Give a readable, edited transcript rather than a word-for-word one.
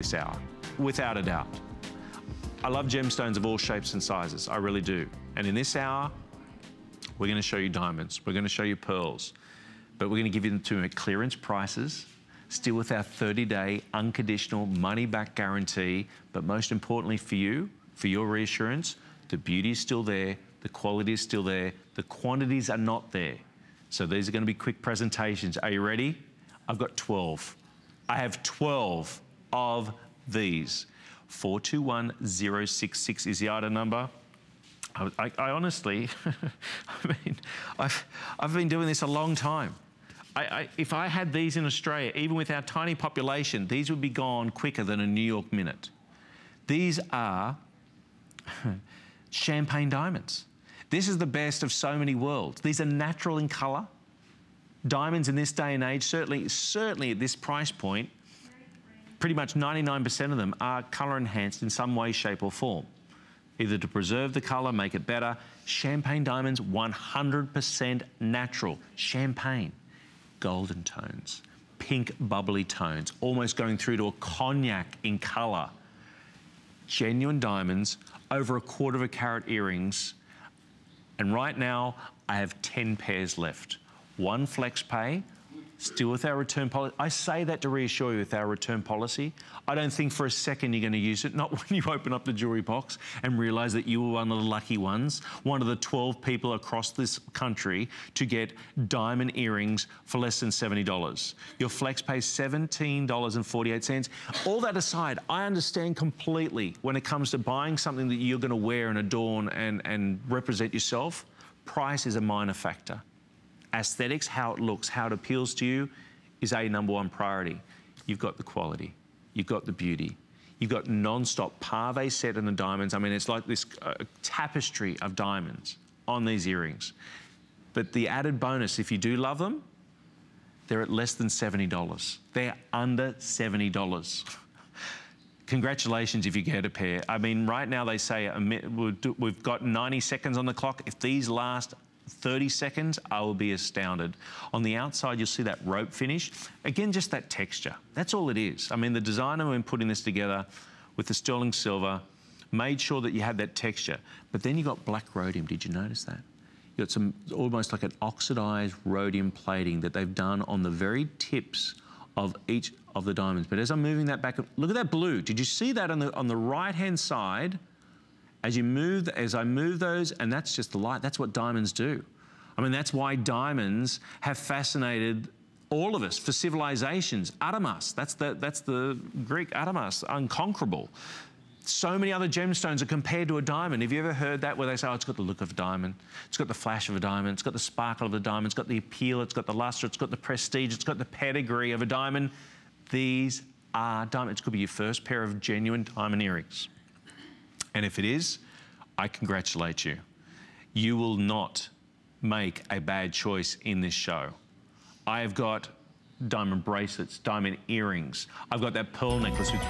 this hour, without a doubt. I love gemstones of all shapes and sizes, I really do. And in this hour, we're going to show you diamonds, we're going to show you pearls, but we're going to give you them to at clearance prices, still with our 30-day unconditional money-back guarantee, but most importantly for you, for your reassurance, the beauty is still there, the quality is still there, the quantities are not there. So these are going to be quick presentations. Are you ready? I've got 12. I have 12 of these. 421066 is the item number. I honestly, I've been doing this a long time. If I had these in Australia, even with our tiny population, these would be gone quicker than a New York minute. These are champagne diamonds. This is the best of so many worlds. These are natural in color. Diamonds in this day and age, certainly at this price point, pretty much 99% of them are color enhanced in some way, shape or form. Either to preserve the color, make it better. Champagne diamonds, 100% natural. Champagne, golden tones, pink bubbly tones, almost going through to a cognac in color. Genuine diamonds, over 1/4 carat earrings. And right now, I have 10 pairs left. 1 flex pay, still with our return policy. I say that to reassure you with our return policy. I don't think for a second you're going to use it, not when you open up the jewelry box and realize that you were one of the lucky ones, one of the 12 people across this country to get diamond earrings for less than $70. Your flex pays $17.48. All that aside, I understand completely when it comes to buying something that you're going to wear and adorn and represent yourself, price is a minor factor. Aesthetics, how it looks, how it appeals to you is a #1 priority. You've got the quality, you've got the beauty, you've got non-stop pave set in the diamonds. I mean, it's like this tapestry of diamonds on these earrings. But the added bonus, if you do love them, they're at less than $70. They're under $70. Congratulations if you get a pair. I mean, right now they say we've got 90 seconds on the clock. If these last 30 seconds, I will be astounded. On the outside, you'll see that rope finish. Again, just that texture. That's all it is. I mean, the designer, when putting this together with the sterling silver, made sure that you had that texture. But then you got black rhodium. Did you notice that? You got some, almost like an oxidized rhodium plating that they've done on the very tips of each of the diamonds. But as I'm moving that back, look at that blue. Did you see that on the right-hand side? As I move those, and that's just the light, that's what diamonds do. I mean, that's why diamonds have fascinated all of us for civilizations. Adamas, that's the Greek adamas, unconquerable. So many other gemstones are compared to a diamond. Have you ever heard that where they say, oh, it's got the look of a diamond, it's got the flash of a diamond, it's got the sparkle of a diamond, it's got the appeal, it's got the luster, it's got the prestige, it's got the pedigree of a diamond. These are diamonds. It could be your first pair of genuine diamond earrings. And if it is, I congratulate you. You will not make a bad choice in this show. I have got diamond bracelets, diamond earrings. I've got that pearl necklace with